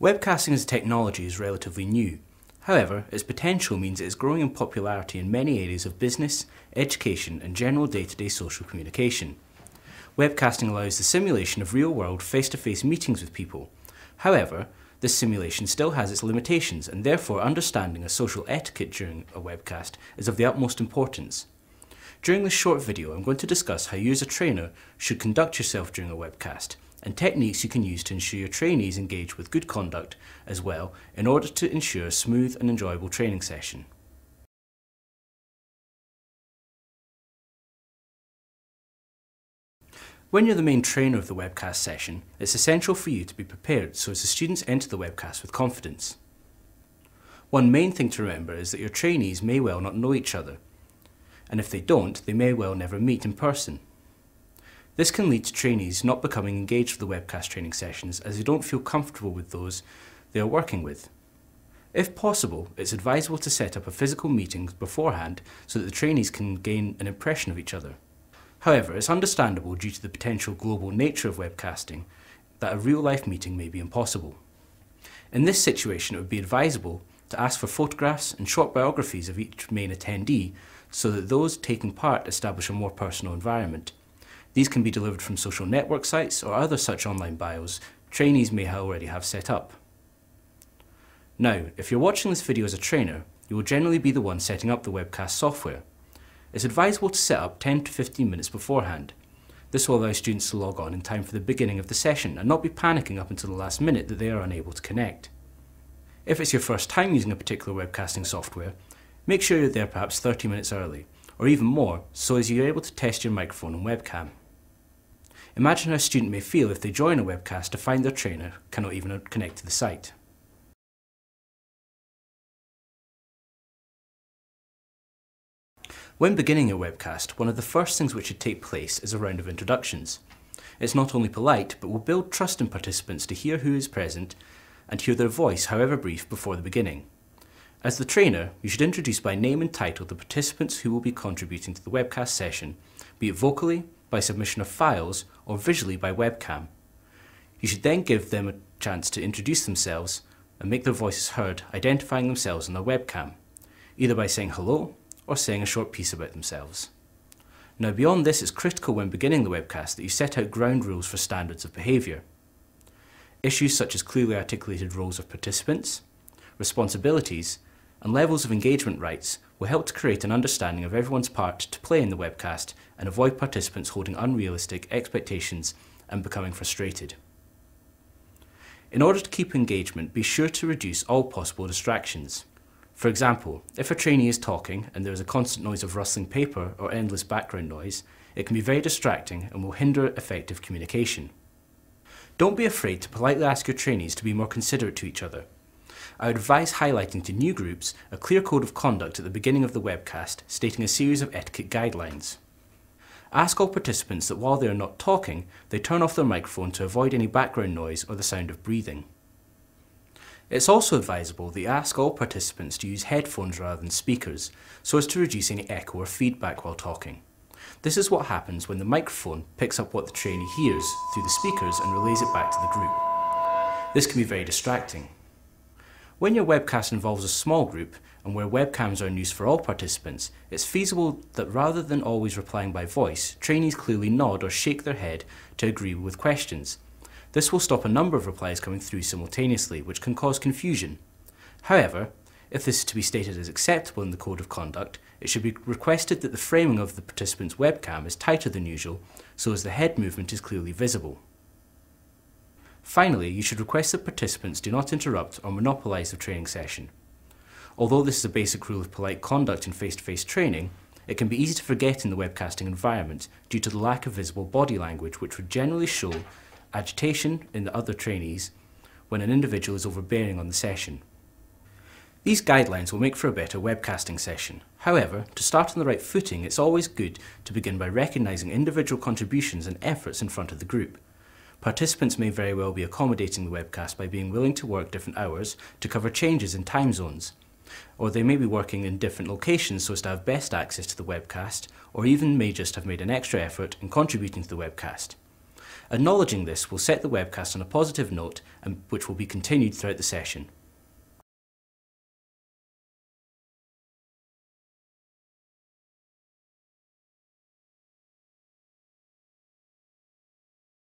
Webcasting as a technology is relatively new. However, its potential means it is growing in popularity in many areas of business, education and general day-to-day social communication. Webcasting allows the simulation of real-world face-to-face meetings with people. However, this simulation still has its limitations and therefore understanding a social etiquette during a webcast is of the utmost importance. During this short video, I'm going to discuss how you as a trainer should conduct yourself during a webcast and techniques you can use to ensure your trainees engage with good conduct as well in order to ensure a smooth and enjoyable training session. When you're the main trainer of the webcast session, it's essential for you to be prepared so as the students enter the webcast with confidence. One main thing to remember is that your trainees may well not know each other, and if they don't, they may well never meet in person. This can lead to trainees not becoming engaged with the webcast training sessions as they don't feel comfortable with those they are working with. If possible, it's advisable to set up a physical meeting beforehand so that the trainees can gain an impression of each other. However, it's understandable due to the potential global nature of webcasting that a real-life meeting may be impossible. In this situation, it would be advisable to ask for photographs and short biographies of each main attendee so that those taking part establish a more personal environment. These can be delivered from social network sites or other such online bios trainees may already have set up. Now, if you're watching this video as a trainer, you will generally be the one setting up the webcast software. It's advisable to set up 10 to 15 minutes beforehand. This will allow students to log on in time for the beginning of the session and not be panicking up until the last minute that they are unable to connect. If it's your first time using a particular webcasting software, make sure you're there perhaps 30 minutes early, or even more, so as you're able to test your microphone and webcam. Imagine how a student may feel if they join a webcast to find their trainer cannot even connect to the site. When beginning a webcast, one of the first things which should take place is a round of introductions. It's not only polite, but will build trust in participants to hear who is present and hear their voice, however brief, before the beginning. As the trainer, you should introduce by name and title the participants who will be contributing to the webcast session, be it vocally, by submission of files, or visually by webcam. You should then give them a chance to introduce themselves and make their voices heard, identifying themselves on their webcam, either by saying hello or saying a short piece about themselves. Now beyond this, it's critical when beginning the webcast that you set out ground rules for standards of behaviour. Issues such as clearly articulated roles of participants, responsibilities, and levels of engagement rights will help to create an understanding of everyone's part to play in the webcast and avoid participants holding unrealistic expectations and becoming frustrated. In order to keep engagement, be sure to reduce all possible distractions. For example, if a trainee is talking and there is a constant noise of rustling paper or endless background noise, it can be very distracting and will hinder effective communication. Don't be afraid to politely ask your trainees to be more considerate to each other. I would advise highlighting to new groups a clear code of conduct at the beginning of the webcast stating a series of etiquette guidelines. Ask all participants that while they are not talking, they turn off their microphone to avoid any background noise or the sound of breathing. It's also advisable that you ask all participants to use headphones rather than speakers so as to reduce any echo or feedback while talking. This is what happens when the microphone picks up what the trainee hears through the speakers and relays it back to the group. This can be very distracting. When your webcast involves a small group and where webcams are in use for all participants, it's feasible that rather than always replying by voice, trainees clearly nod or shake their head to agree with questions. This will stop a number of replies coming through simultaneously, which can cause confusion. However, if this is to be stated as acceptable in the code of conduct, it should be requested that the framing of the participant's webcam is tighter than usual, so as the head movement is clearly visible. Finally, you should request that participants do not interrupt or monopolise the training session. Although this is a basic rule of polite conduct in face-to-face training, it can be easy to forget in the webcasting environment due to the lack of visible body language, which would generally show agitation in the other trainees when an individual is overbearing on the session. These guidelines will make for a better webcasting session. However, to start on the right footing, it's always good to begin by recognising individual contributions and efforts in front of the group. Participants may very well be accommodating the webcast by being willing to work different hours to cover changes in time zones, or they may be working in different locations so as to have best access to the webcast, or even may just have made an extra effort in contributing to the webcast. Acknowledging this will set the webcast on a positive note, and which will be continued throughout the session.